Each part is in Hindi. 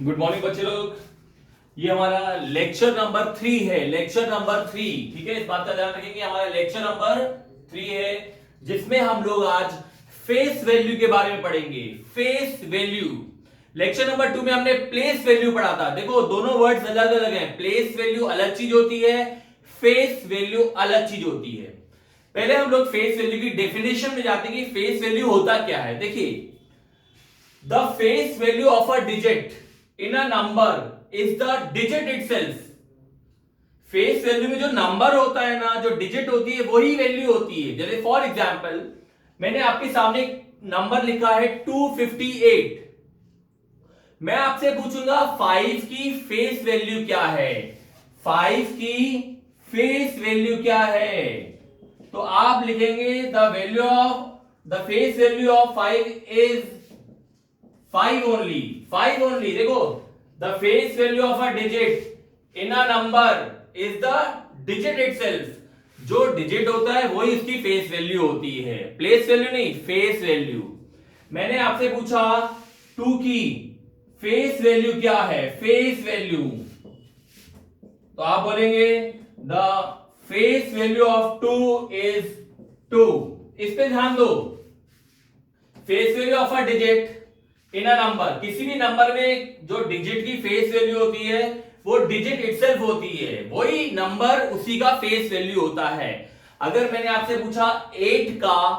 गुड मॉर्निंग बच्चे लोग। ये हमारा लेक्चर नंबर 3 है, लेक्चर नंबर 3। ठीक है, इस बात का ध्यान रखेंगे, हमारा लेक्चर नंबर 3 है जिसमें हम लोग आज फेस वैल्यू के बारे में पढ़ेंगे। Face value. लेक्चर नंबर 2 में हमने प्लेस वैल्यू पढ़ा था। देखो दोनों वर्ड्स अलग अलग हैं। प्लेस वैल्यू अलग चीज होती है, फेस वैल्यू अलग चीज होती है। पहले हम लोग फेस वैल्यू की डेफिनेशन में जाते हैं कि फेस वैल्यू होता क्या है। देखिए, the face value of a digit in a number is the digit itself. Face value में जो नंबर होता है ना, जो डिजिट होती है, वही वैल्यू होती है। जैसे फॉर एग्जांपल मैंने आपके सामने नंबर लिखा है 258। मैं आपसे पूछूंगा 5 की फेस वैल्यू क्या है। 5 की फेस वैल्यू क्या है? तो आप लिखेंगे the value of the face value of 5 is 5 only. 5 only. देखो, the face value of a digit in a number is the digit itself. जो डिजिट होता है वही उसकी फेस वैल्यू होती है, प्लेस वैल्यू नहीं, फेस वैल्यू। मैंने आपसे पूछा 2 की फेस वैल्यू क्या है, फेस वैल्यू। तो आप बोलेंगे the face value of 2 is 2। इस पे ध्यान दो। Face value of a digit in a number, किसी भी नंबर में जो डिजिट की फेस वैल्यू होती है वो डिजिट इटसेल्फ होती है, वही नंबर उसी का फेस वैल्यू होता है। अगर मैंने आपसे पूछा 8 का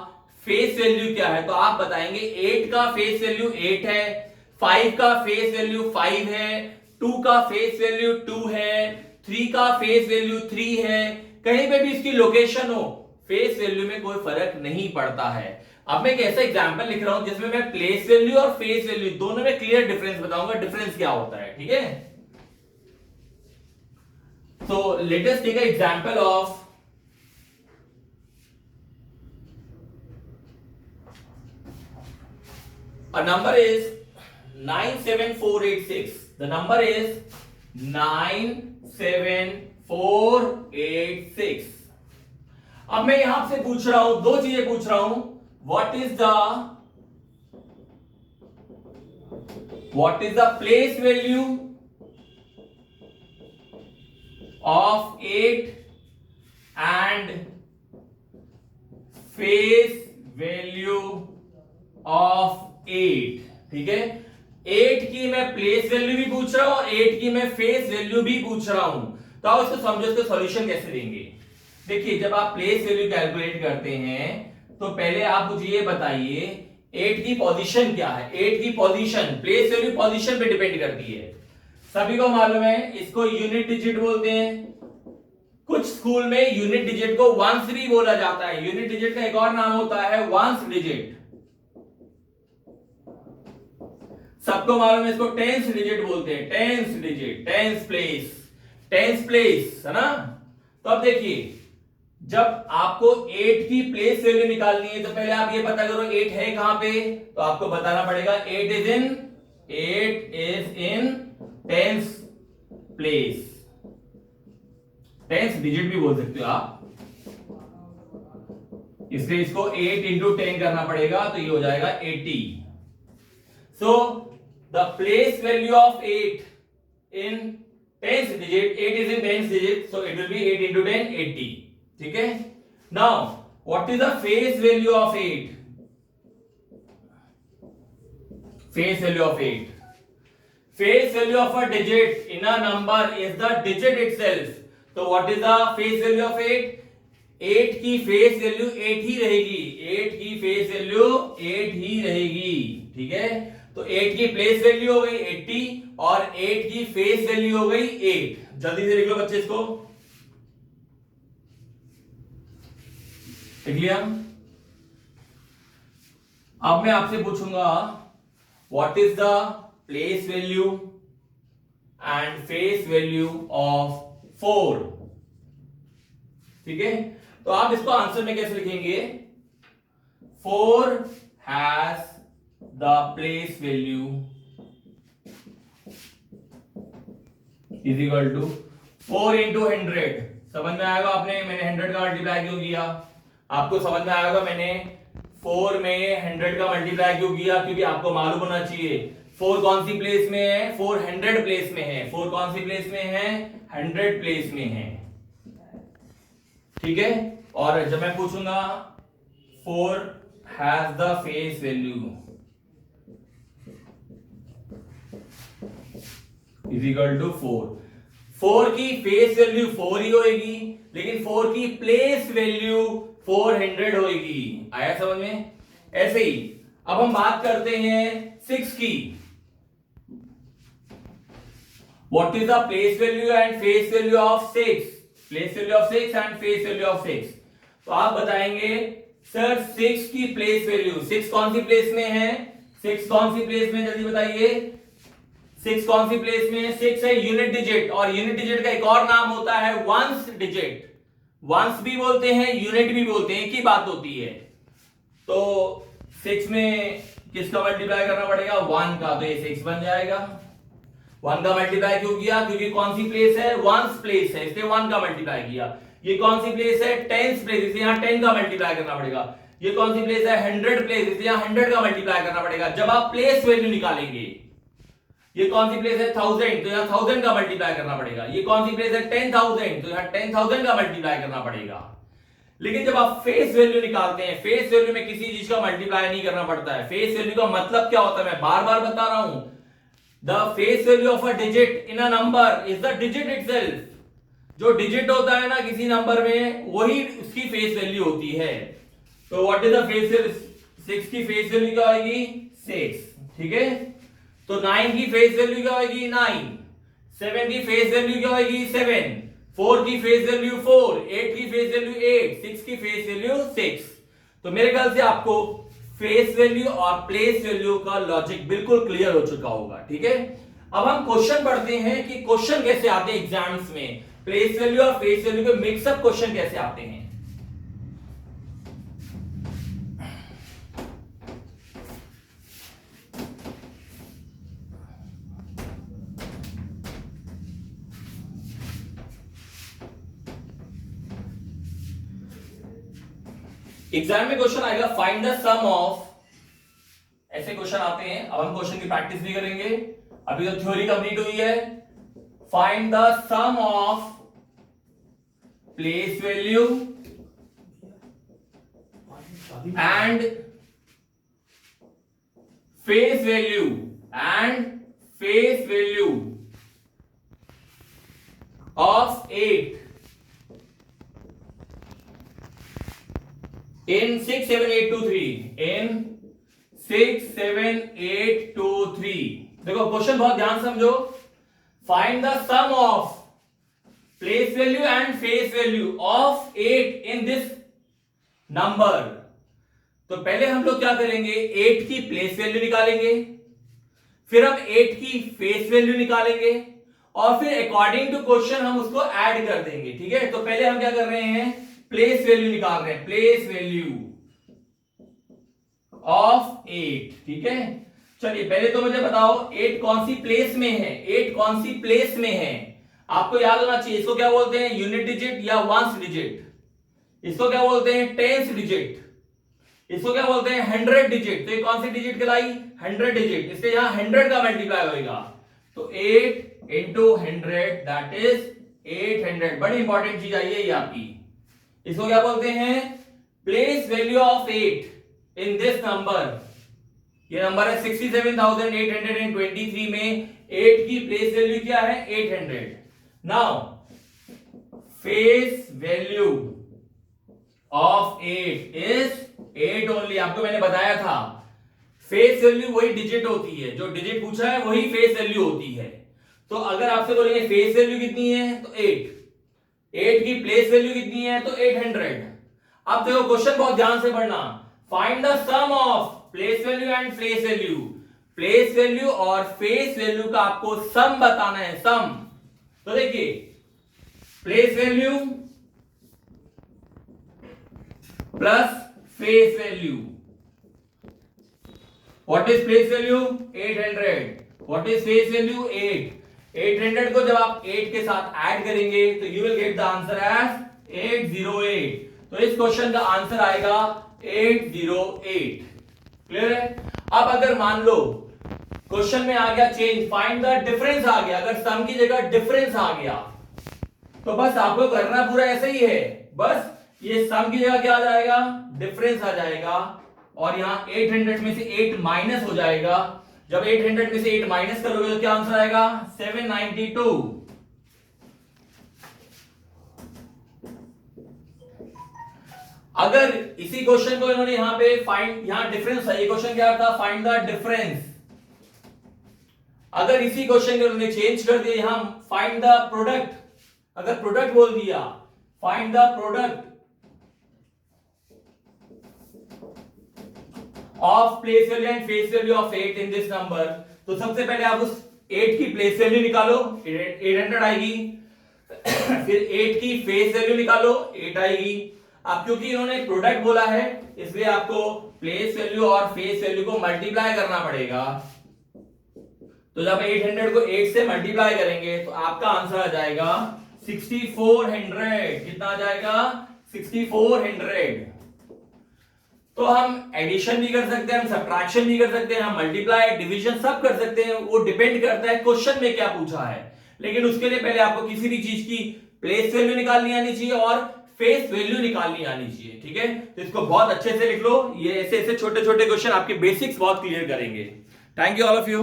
फेस वैल्यू क्या है, तो आप बताएंगे 8 का फेस वैल्यू 8 है, 5 का फेस वैल्यू 5 है, 2 का फेस वैल्यू 2 है, 3 का फेस वैल्यू 3 है। कहीं पे भी इसकी लोकेशन हो, फेस वैल्यू में कोई फर्क नहीं पड़ता है। अब मैं एक ऐसा एग्जांपल लिख रहा हूं जिसमें मैं प्लेस वैल्यू और फेस वैल्यू दोनों में क्लियर डिफरेंस बताऊंगा, डिफरेंस क्या होता है। ठीक है, so let us take an example of a number is 97486. The number is 97486. अब मैं यहां से पूछ रहा हूं, दो चीजें पूछ रहा हूं। what is the place value of 8 and face value of 8। ठीक है, 8 की मैं प्लेस वैल्यू भी पूछ रहा हूं और 8 की मैं फेस वैल्यू भी पूछ रहा हूं। तो आप इसको समझो, इसको सॉल्यूशन कैसे देंगे। देखिए, जब आप प्लेस वैल्यू कैलकुलेट करते हैं तो पहले आप मुझे ये बताइए 8 की पोजीशन क्या है। 8 की पोजीशन, प्लेस वैल्यू पोजीशन पे डिपेंड करती है, सभी को मालूम है। इसको यूनिट डिजिट बोलते हैं। कुछ स्कूल में यूनिट डिजिट को वंस भी बोला जाता है। यूनिट डिजिट का एक और नाम होता है वंस डिजिट। सबको मालूम है इसको टेंस डिजिट बोलते हैं। Tens digit, tens place, tens place, है ना। तो अब देखिए, जब आपको 8 की प्लेस वैल्यू निकालनी है तो पहले आप ये पता करो 8 है कहां पे। तो आपको बताना पड़ेगा 8 is in tens place. Tens digit भी बोल सकते हो आप, इसलिए इसको 8 इंटू 10 करना पड़ेगा, तो ये हो जाएगा 80। So the place value of 8 in tens digit, 8 is in tens digit, so it will be 8 into 10, 80। ठीक है, now what is the face value of 8? Face value of 8, face value of a digit in a number is the digit itself. तो what is the face value of 8? 8 की फेस वैल्यू 8 ही रहेगी। 8 की फेस वैल्यू 8 ही रहेगी। ठीक है, तो 8 की प्लेस वैल्यू हो गई 80 और 8 की फेस वैल्यू हो गई 8। जल्दी से लिख लो बच्चे इसको, लिख लिया। अब मैं आपसे पूछूंगा what is the place value and face value of 4। ठीक है, तो आप इसको आंसर में कैसे लिखेंगे? 4 has the place value is equal to 4 into 100। समझ में आएगा आपने, मैंने 100 का मल्टीप्लाई क्यों किया? आपको समझ में आएगा मैंने 4 में 100 का मल्टीप्लाई क्यों किया, क्योंकि आपको मालूम होना चाहिए 4 कौन सी प्लेस में है? 4 100 प्लेस में है। 4 कौन सी प्लेस में है? 100 प्लेस में है। ठीक है। और जब मैं पूछूंगा 4 has the face value is equal to 4 की फेस वैल्यू 4 ही होगी, लेकिन 4 की प्लेस वैल्यू 400 होगी। आया समझ में? ऐसे ही अब हम बात करते हैं 6 की। What is the place value and face value of 6? Place value of 6 and face value of 6। तो आप बताएंगे सर 6 की प्लेस वैल्यू, 6 कौन सी प्लेस में है? 6 कौन सी प्लेस में, जल्दी बताइए। 6 कौन सी प्लेस में? 6 है यूनिट डिजिट, और यूनिट डिजिट का एक और नाम होता है वंस डिजिट। वंस भी बोलते हैं, यूनिट भी बोलते हैं, एक ही बात होती है। तो 6 में किसका मल्टीप्लाई करना पड़ेगा? 1 का, तो ये 6 बन जाएगा। 1 का मल्टीप्लाई क्यों किया? क्योंकि कौन सी प्लेस है? वंस प्लेस है, इसलिए 1 का मल्टीप्लाई किया। ये कौन सी प्लेस है? टेंस प्लेस, इसलिए यहां 10 का मल्टीप्लाई करना पड़ेगा। ये कौन सी प्लेस है? 100 प्लेस, इसलिए यहां 100 का मल्टीप्लाई करना पड़ेगा जब आप प्लेस वैल्यू निकालेंगे। ये कौन सी प्लेस है? 1000, तो यहां 1000 का मल्टीप्लाई करना पड़ेगा। ये कौन सी प्लेस है? 10,000, तो यहां 10,000 का मल्टीप्लाई करना पड़ेगा। लेकिन जब आप फेस वैल्यू निकालते हैं, फेस वैल्यू में किसी चीज का मल्टीप्लाई नहीं करना पड़ता है। फेस वैल्यू का मतलब क्या होता है? मैं बार बार बता रहा हूं, the face value of a digit in a number is the digit itself. जो डिजिट होता है ना किसी नंबर में, वही उसकी फेस वैल्यू होती है। तो what is the face value? 6 की फेस वैल्यू क्या होगी? 6। ठीक है। तो 9 की फेस वैल्यू क्या होगी? 9। 7 की फेस वैल्यू क्या होगी? 7। 4 की फेस वैल्यू 4। 8 की फेस वैल्यू 8। 6 की फेस वैल्यू 6। तो मेरे ख्याल से आपको फेस वैल्यू और प्लेस वैल्यू का लॉजिक बिल्कुल क्लियर हो चुका होगा। ठीक है। अब हम क्वेश्चन पढ़ते हैं कि क्वेश्चन कैसे आते हैं एग्जाम्स में, प्लेस वैल्यू और फेस वैल्यू के मिक्सअप क्वेश्चन कैसे आते हैं। एग्जाम में क्वेश्चन आएगा फाइंड द सम ऑफ, ऐसे क्वेश्चन आते हैं। अब हम क्वेश्चन की प्रैक्टिस भी करेंगे। अभी तो थ्योरी कंप्लीट हुई है। Find the sum of place value and face value of 8 in 6, 7, 8, 2, 3 in 6, 7, 8, 2, 3। देखो क्वेश्चन बहुत ध्यान समझो। Find the sum of place value and face value of 8 in this number. तो पहले हम लोग क्या करेंगे? 8 की प्लेस वैल्यू निकालेंगे, फिर हम 8 की फेस वैल्यू निकालेंगे, और फिर अकॉर्डिंग टू क्वेश्चन हम उसको ऐड कर देंगे। ठीक है। तो पहले हम क्या कर रहे हैं? प्लेस वैल्यू निकाल रहे हैं, प्लेस वैल्यू ऑफ 8। ठीक है। चलिए पहले तो मुझे बताओ 8 कौन सी प्लेस में है? 8 कौन सी प्लेस में है? आपको याद होना चाहिए। इसको क्या बोलते हैं? यूनिट डिजिट या वंस डिजिट। इसको क्या बोलते हैं? Tens digit. इसको क्या बोलते हैं? 100 डिजिट। तो ये कौन सी डिजिट कहलाई? 100 डिजिट। इसलिए यहां 100 का मल्टीप्लाई होगा। तो 8 इंटू 100 दैट इज 800। बड़ी इंपॉर्टेंट चीज आई है ये आपकी। इसको क्या बोलते हैं? Place value of 8 in this number. ये नंबर है 67,823 में 8 की प्लेस वैल्यू क्या है? 800। Now face value of 8 is 8 only. आपको मैंने बताया था फेस वैल्यू वही डिजिट होती है, जो डिजिट पूछा है वही फेस वैल्यू होती है। तो अगर आपसे बोलेंगे फेस वैल्यू कितनी है तो 8 की प्लेस वैल्यू कितनी है तो 800। अब देखो क्वेश्चन बहुत ध्यान से पढ़ना। Find the sum of place value and face value. Place value और फेस वैल्यू का आपको सम बताना है, सम। तो देखिए place value plus face value. What is place value? 800। What is face value? 8। 800 को जब आप 8 के साथ ऐड करेंगे तो you will get the answer as 808। तो इस क्वेश्चन का आंसर आएगा 808। क्लियर है। अब अगर मान लो क्वेश्चन में आ गया चेंज, फाइंड द डिफरेंस आ गया, अगर सम की जगह डिफरेंस आ गया तो बस आपको करना पूरा ऐसे ही है, बस ये सम की जगह क्या आ जाएगा, डिफरेंस आ जाएगा, और यहां 800 में से 8 माइनस हो जाएगा। जब 800 में से 8 माइनस करोगे तो क्या आंसर आएगा, 792। अगर इसी क्वेश्चन को इन्होंने यहां पे फाइंड, यहां डिफरेंस है, ये क्वेश्चन क्या था, फाइंड द डिफरेंस। अगर इसी क्वेश्चन को इन्होंने चेंज कर दिया, यहां फाइंड द प्रोडक्ट, अगर प्रोडक्ट बोल दिया, find the product of place value and face value of 8 in this number, तो सबसे पहले आप उस 8 की प्लेस वैल्यू निकालो, 800 आएगी, फिर 8 की फेस वैल्यू निकालो, 8 आएगी। अब क्योंकि इन्होंने प्रोडक्ट बोला है इसलिए आपको प्लेस वैल्यू और फेस वैल्यू को मल्टीप्लाई करना पड़ेगा। तो जब 800 को 8 से मल्टीप्लाई करेंगे तो आपका आंसर आ जाएगा 6400। कितना आ जाएगा, 6400। तो हम एडिशन भी कर सकते हैं, हम सब्ट्रैक्शन भी कर सकते हैं, हम मल्टीप्लाई डिवीजन सब कर सकते हैं, वो डिपेंड करता है क्वेश्चन में क्या पूछा है। लेकिन उसके लिए पहले आपको किसी भी चीज की प्लेस वैल्यू निकालनी आनी चाहिए और फेस वैल्यू निकालनी आनी चाहिए, ठीक है। तो इसको बहुत अच्छे से लिख लो, ये ऐसे ऐसे छोटे छोटे क्वेश्चन आपके बेसिक्स बहुत क्लियर करेंगे। Thank you all of you.